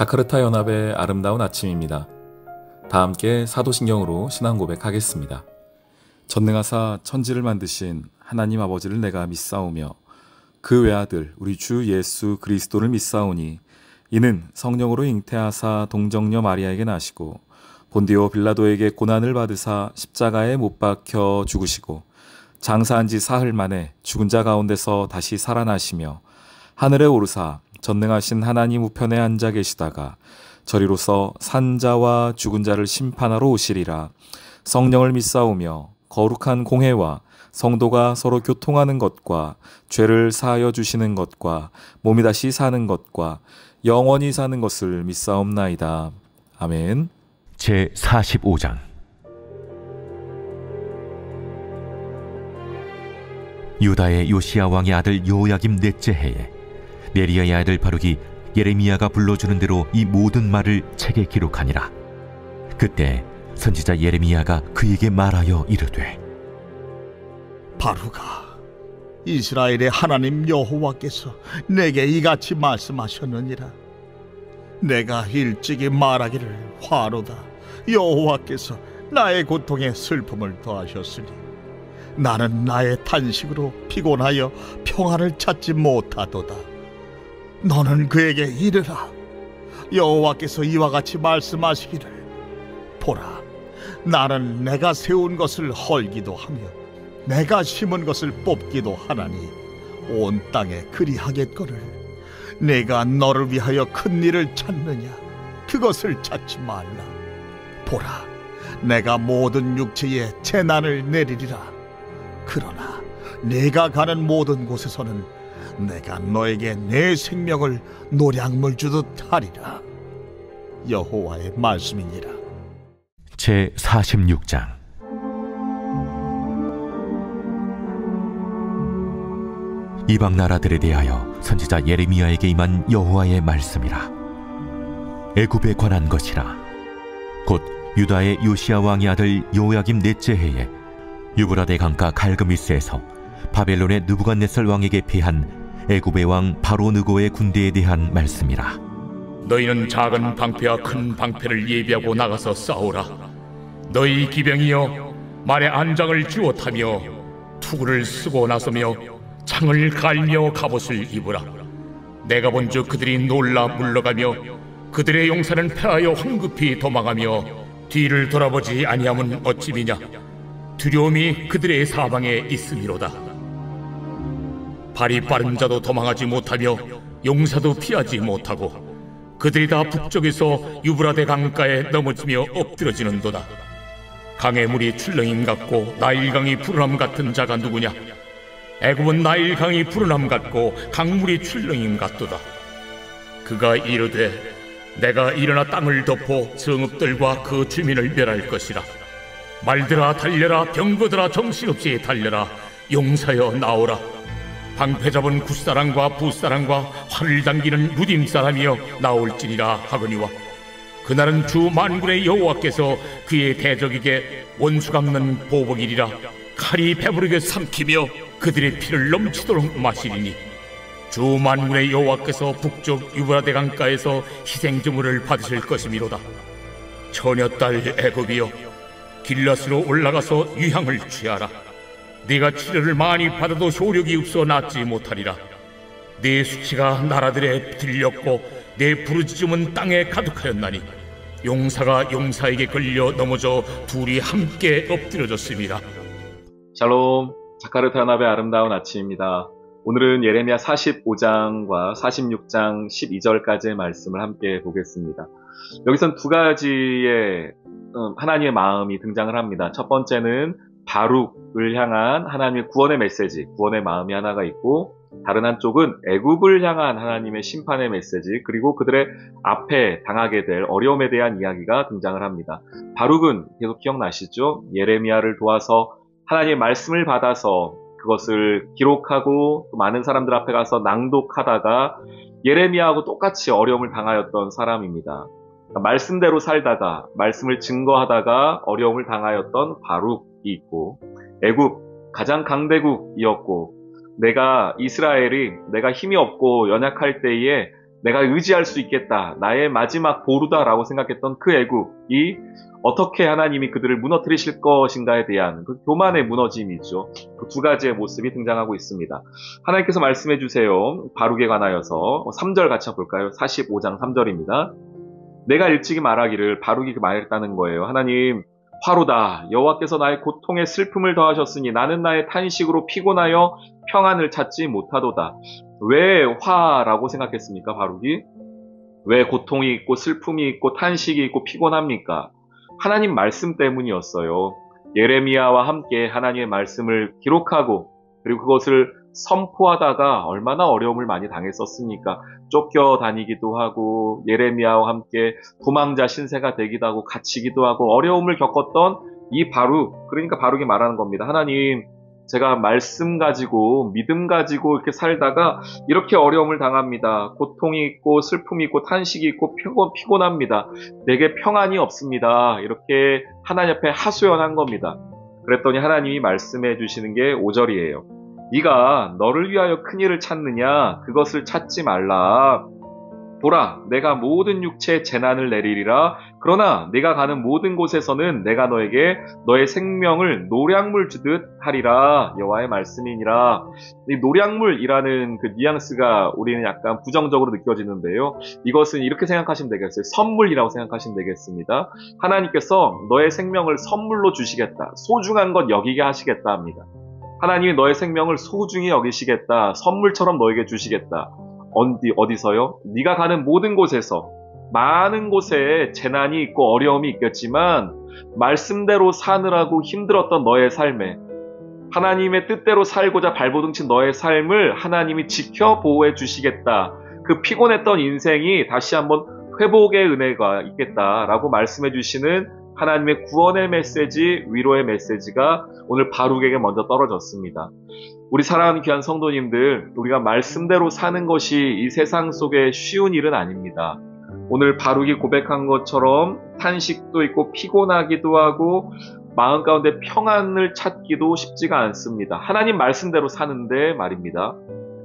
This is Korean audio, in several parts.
자카르타 연합의 아름다운 아침입니다. 다 함께 사도신경으로 신앙 고백하겠습니다. 전능하사 천지를 만드신 하나님 아버지를 내가 믿사오며 그 외아들 우리 주 예수 그리스도를 믿사오니 이는 성령으로 잉태하사 동정녀 마리아에게 나시고 본디오 빌라도에게 고난을 받으사 십자가에 못 박혀 죽으시고 장사한 지 사흘 만에 죽은 자 가운데서 다시 살아나시며 하늘에 오르사 전능하신 하나님 우편에 앉아 계시다가 저리로서 산자와 죽은 자를 심판하러 오시리라. 성령을 믿사오며 거룩한 공회와 성도가 서로 교통하는 것과 죄를 사하여 주시는 것과 몸이 다시 사는 것과 영원히 사는 것을 믿사옵나이다. 아멘. 제45장 유다의 요시야 왕의 아들 요야김 넷째 해에 네리야의 아들 바룩이 예레미야가 불러주는 대로 이 모든 말을 책에 기록하니라. 그때 선지자 예레미야가 그에게 말하여 이르되, 바룩아, 이스라엘의 하나님 여호와께서 내게 이같이 말씀하셨느니라. 내가 일찍이 말하기를 화로다. 여호와께서 나의 고통에 슬픔을 더하셨으니 나는 나의 탄식으로 피곤하여 평안을 찾지 못하도다. 너는 그에게 이르라. 여호와께서 이와 같이 말씀하시기를, 보라, 나는 내가 세운 것을 헐기도 하며 내가 심은 것을 뽑기도 하나니 온 땅에 그리하겠거늘 내가 너를 위하여 큰 일을 찾느냐? 그것을 찾지 말라. 보라, 내가 모든 육체에 재난을 내리리라. 그러나 내가 가는 모든 곳에서는 내가 너에게 내 생명을 노량물 주듯 하리라. 여호와의 말씀이니라. 제46장 이방 나라들에 대하여 선지자 예레미야에게 임한 여호와의 말씀이라. 애굽에 관한 것이라. 곧 유다의 요시야 왕의 아들 요야김 넷째 해에 유브라데 강가 갈그미스에서 바벨론의 느부갓네살 왕에게 패한 애굽의 왕 바로느고의 군대에 대한 말씀이라. 너희는 작은 방패와 큰 방패를 예비하고 나가서 싸우라. 너희 기병이여, 말에 안장을 쥐어 타며 투구를 쓰고 나서며 창을 갈며 갑옷을 입으라. 내가 본즉 그들이 놀라 물러가며 그들의 용사는 패하여 황급히 도망하며 뒤를 돌아보지 아니함은 어찌미냐? 두려움이 그들의 사방에 있음이로다. 발이 빠른 자도 도망하지 못하며 용사도 피하지 못하고 그들이 다 북쪽에서 유브라데 강가에 넘어지며 엎드러지는도다. 강의 물이 출렁임 같고 나일강이 푸른함 같은 자가 누구냐? 애굽은 나일강이 푸른함 같고 강물이 출렁임 같도다. 그가 이르되, 내가 일어나 땅을 덮어 성읍들과 그 주민을 멸할 것이라. 말들아 달려라, 병거들아 정신없이 달려라. 용사여 나오라. 방패 잡은 굿사람과 붓사람과 활을 당기는 무딤사람이여 나올지니라 하거니와, 그날은 주 만군의 여호와께서 그의 대적에게 원수 갚는 보복이리라. 칼이 배부르게 삼키며 그들의 피를 넘치도록 마시리니 주 만군의 여호와께서 북쪽 유브라데 강가에서 희생제물을 받으실 것이미로다. 처녀딸 애굽이여, 길앗으로 올라가서 유향을 취하라. 네가 치료를 많이 받아도 효력이 없어 낫지 못하리라. 네 수치가 나라들에 들렸고 내 부르짖음은 땅에 가득하였나니 용사가 용사에게 걸려 넘어져 둘이 함께 엎드려졌습니다. 샬롬, 자카르타 연합의 아름다운 아침입니다. 오늘은 예레미야 45장과 46장 12절까지의 말씀을 함께 보겠습니다. 여기선 두 가지의 하나님의 마음이 등장을 합니다. 첫 번째는 바룩을 향한 하나님의 구원의 메시지, 구원의 마음이 하나가 있고, 다른 한쪽은 애굽을 향한 하나님의 심판의 메시지, 그리고 그들의 앞에 당하게 될 어려움에 대한 이야기가 등장을 합니다. 바룩은 계속 기억나시죠? 예레미야를 도와서 하나님의 말씀을 받아서 그것을 기록하고 또 많은 사람들 앞에 가서 낭독하다가 예레미야하고 똑같이 어려움을 당하였던 사람입니다. 그러니까 말씀대로 살다가 말씀을 증거하다가 어려움을 당하였던 바룩이 있고, 애굽 가장 강대국이었고, 내가 이스라엘이 내가 힘이 없고 연약할 때에 내가 의지할 수 있겠다, 나의 마지막 보루다라고 생각했던 그 애굽이 어떻게 하나님이 그들을 무너뜨리실 것인가에 대한 그 교만의 무너짐이죠. 그 두 가지의 모습이 등장하고 있습니다. 하나님께서 말씀해 주세요. 바룩에 관하여서 3절 같이 볼까요? 45장 3절입니다. 내가 일찍이 말하기를, 바룩이 말했다는 거예요. 하나님, 화로다. 여호와께서 나의 고통에 슬픔을 더하셨으니 나는 나의 탄식으로 피곤하여 평안을 찾지 못하도다. 왜 화라고 생각했습니까, 바룩이? 왜 고통이 있고 슬픔이 있고 탄식이 있고 피곤합니까? 하나님 말씀 때문이었어요. 예레미야와 함께 하나님의 말씀을 기록하고 그리고 그것을 선포하다가 얼마나 어려움을 많이 당했었습니까? 쫓겨다니기도 하고 예레미야와 함께 도망자 신세가 되기도 하고 갇히기도 하고 어려움을 겪었던 이 바룩, 그러니까 바룩이 말하는 겁니다. 하나님, 제가 말씀 가지고 믿음 가지고 이렇게 살다가 이렇게 어려움을 당합니다. 고통이 있고 슬픔이 있고 탄식이 있고 피곤합니다. 내게 평안이 없습니다. 이렇게 하나님 앞에 하소연한 겁니다. 그랬더니 하나님이 말씀해 주시는 게 5절이에요. 네가 너를 위하여 큰 일을 찾느냐? 그것을 찾지 말라. 보라, 내가 모든 육체에 재난을 내리리라. 그러나 네가 가는 모든 곳에서는 내가 너에게 너의 생명을 노량물 주듯 하리라. 여호와의 말씀이니라. 이 노량물이라는 그 뉘앙스가 우리는 약간 부정적으로 느껴지는데요. 이것은 이렇게 생각하시면 되겠어요. 선물이라고 생각하시면 되겠습니다. 하나님께서 너의 생명을 선물로 주시겠다. 소중한 것 여기게 하시겠다 합니다. 하나님이 너의 생명을 소중히 여기시겠다. 선물처럼 너에게 주시겠다. 어디서요? 네가 가는 모든 곳에서, 많은 곳에 재난이 있고 어려움이 있겠지만 말씀대로 사느라고 힘들었던 너의 삶에, 하나님의 뜻대로 살고자 발버둥친 너의 삶을 하나님이 지켜 보호해 주시겠다. 그 피곤했던 인생이 다시 한번 회복의 은혜가 있겠다라고 말씀해 주시는 하나님의 구원의 메시지, 위로의 메시지가 오늘 바룩에게 먼저 떨어졌습니다. 우리 사랑하는 귀한 성도님들, 우리가 말씀대로 사는 것이 이 세상 속에 쉬운 일은 아닙니다. 오늘 바룩이 고백한 것처럼 탄식도 있고 피곤하기도 하고 마음 가운데 평안을 찾기도 쉽지가 않습니다. 하나님 말씀대로 사는데 말입니다.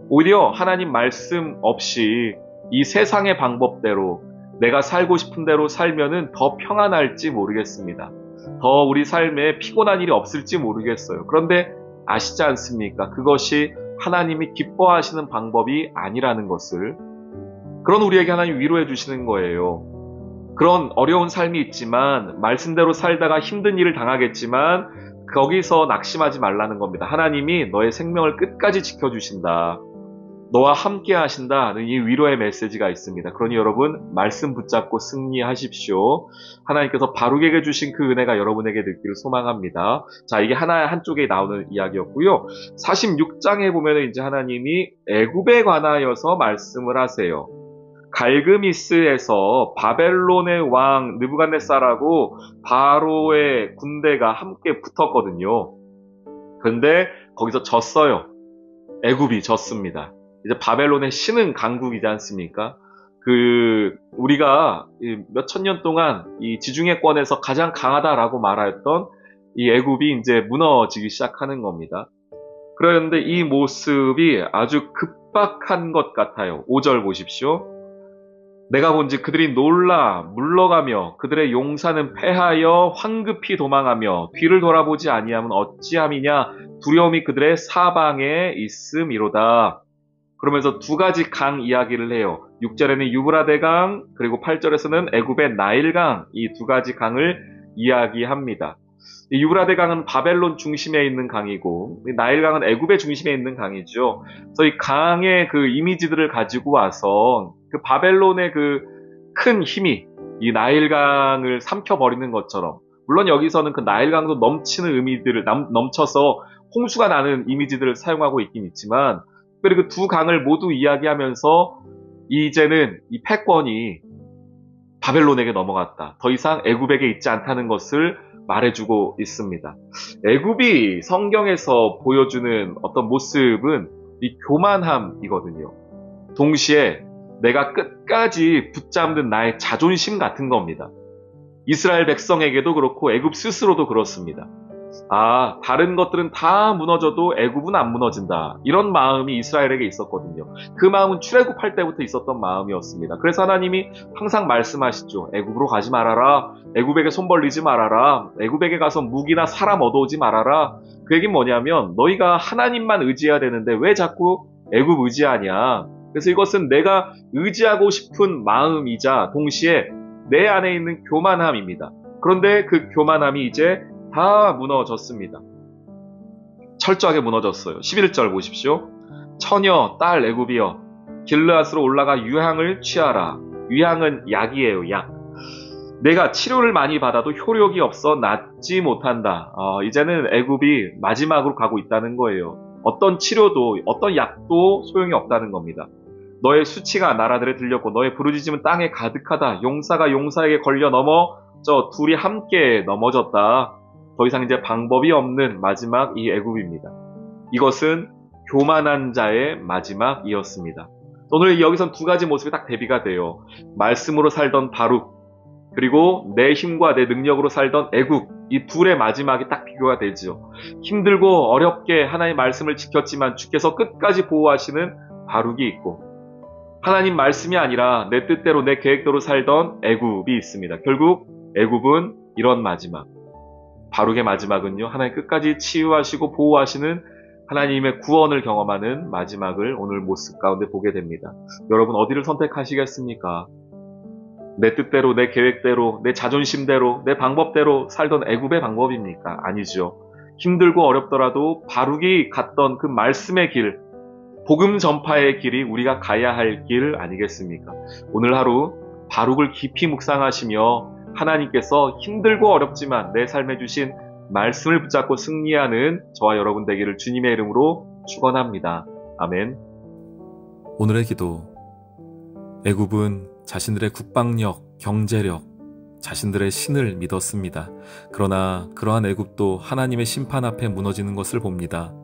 오히려 하나님 말씀 없이 이 세상의 방법대로 내가 살고 싶은 대로 살면은 더 평안할지 모르겠습니다. 더 우리 삶에 피곤한 일이 없을지 모르겠어요. 그런데 아시지 않습니까? 그것이 하나님이 기뻐하시는 방법이 아니라는 것을. 그런 우리에게 하나님 위로해 주시는 거예요. 그런 어려운 삶이 있지만 말씀대로 살다가 힘든 일을 당하겠지만 거기서 낙심하지 말라는 겁니다. 하나님이 너의 생명을 끝까지 지켜주신다. 너와 함께 하신다는 이 위로의 메시지가 있습니다. 그러니 여러분, 말씀 붙잡고 승리하십시오. 하나님께서 바룩에게 주신 그 은혜가 여러분에게 있기를 소망합니다. 자, 이게 한쪽에 나오는 이야기였고요. 46장에 보면 이제 하나님이 애굽에 관하여서 말씀을 하세요. 갈그미스에서 바벨론의 왕 느부갓네살하고 바로의 군대가 함께 붙었거든요. 근데 거기서 졌어요. 애굽이 졌습니다. 이제 바벨론의 신흥 강국이지 않습니까? 우리가 몇천 년 동안 이 지중해권에서 가장 강하다라고 말하였던 이 애굽이 이제 무너지기 시작하는 겁니다. 그런데 이 모습이 아주 급박한 것 같아요. 5절 보십시오. 내가 본즉 그들이 놀라 물러가며 그들의 용사는 패하여 황급히 도망하며 뒤를 돌아보지 아니하면 어찌함이냐. 두려움이 그들의 사방에 있음이로다. 그러면서 두 가지 강 이야기를 해요. 6절에는 유브라데강, 그리고 8절에서는 애굽의 나일강, 이 두 가지 강을 이야기합니다. 이 유브라데강은 바벨론 중심에 있는 강이고 나일강은 애굽의 중심에 있는 강이죠. 그래서 이 강의 그 이미지들을 가지고 와서 그 바벨론의 그 큰 힘이 이 나일강을 삼켜버리는 것처럼, 물론 여기서는 그 나일강도 넘치는 의미들을 넘쳐서 홍수가 나는 이미지들을 사용하고 있긴 있지만, 특별히 그 두 강을 모두 이야기하면서 이제는 이 패권이 바벨론에게 넘어갔다. 더 이상 애굽에게 있지 않다는 것을 말해주고 있습니다. 애굽이 성경에서 보여주는 어떤 모습은 이 교만함이거든요. 동시에 내가 끝까지 붙잡는 나의 자존심 같은 겁니다. 이스라엘 백성에게도 그렇고 애굽 스스로도 그렇습니다. 다른 것들은 다 무너져도 애굽은 안 무너진다. 이런 마음이 이스라엘에게 있었거든요. 그 마음은 출애굽할 때부터 있었던 마음이었습니다. 그래서 하나님이 항상 말씀하시죠. 애굽으로 가지 말아라. 애굽에게 손 벌리지 말아라. 애굽에게 가서 무기나 사람 얻어오지 말아라. 그 얘기는 뭐냐면 너희가 하나님만 의지해야 되는데 왜 자꾸 애굽 의지하냐. 그래서 이것은 내가 의지하고 싶은 마음이자 동시에 내 안에 있는 교만함입니다. 그런데 그 교만함이 이제 다 무너졌습니다. 철저하게 무너졌어요. 11절 보십시오. 처녀 딸 애굽이여 길르앗으로 올라가 유향을 취하라. 유향은 약이에요. 약. 내가 치료를 많이 받아도 효력이 없어 낫지 못한다. 이제는 애굽이 마지막으로 가고 있다는 거예요. 어떤 치료도 어떤 약도 소용이 없다는 겁니다. 너의 수치가 나라들에 들렸고 너의 부르짖음은 땅에 가득하다. 용사가 용사에게 걸려 넘어져 둘이 함께 넘어졌다. 더 이상 이제 방법이 없는 마지막 이 애굽입니다. 이것은 교만한 자의 마지막이었습니다. 오늘 여기선 두 가지 모습이 딱 대비가 돼요. 말씀으로 살던 바룩, 그리고 내 힘과 내 능력으로 살던 애굽, 이 둘의 마지막이 딱 비교가 되죠. 힘들고 어렵게 하나님의 말씀을 지켰지만 주께서 끝까지 보호하시는 바룩이 있고, 하나님 말씀이 아니라 내 뜻대로 내 계획대로 살던 애굽이 있습니다. 결국 애굽은 이런 마지막, 바룩의 마지막은요, 하나님 끝까지 치유하시고 보호하시는 하나님의 구원을 경험하는 마지막을 오늘 모습 가운데 보게 됩니다. 여러분 어디를 선택하시겠습니까? 내 뜻대로, 내 계획대로, 내 자존심대로, 내 방법대로 살던 애굽의 방법입니까? 아니죠. 힘들고 어렵더라도 바룩이 갔던 그 말씀의 길, 복음 전파의 길이 우리가 가야 할 길 아니겠습니까? 오늘 하루 바룩을 깊이 묵상하시며 하나님께서 힘들고 어렵지만 내 삶에 주신 말씀을 붙잡고 승리하는 저와 여러분 되기를 주님의 이름으로 축원합니다. 아멘. 오늘의 기도. 애굽은 자신들의 국방력, 경제력, 자신들의 신을 믿었습니다. 그러나 그러한 애굽도 하나님의 심판 앞에 무너지는 것을 봅니다.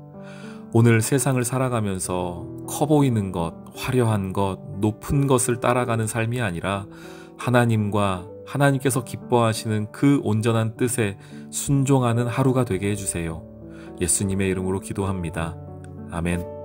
오늘 세상을 살아가면서 커 보이는 것, 화려한 것, 높은 것을 따라가는 삶이 아니라 하나님과 하나님께서 기뻐하시는 그 온전한 뜻에 순종하는 하루가 되게 해주세요. 예수님의 이름으로 기도합니다. 아멘.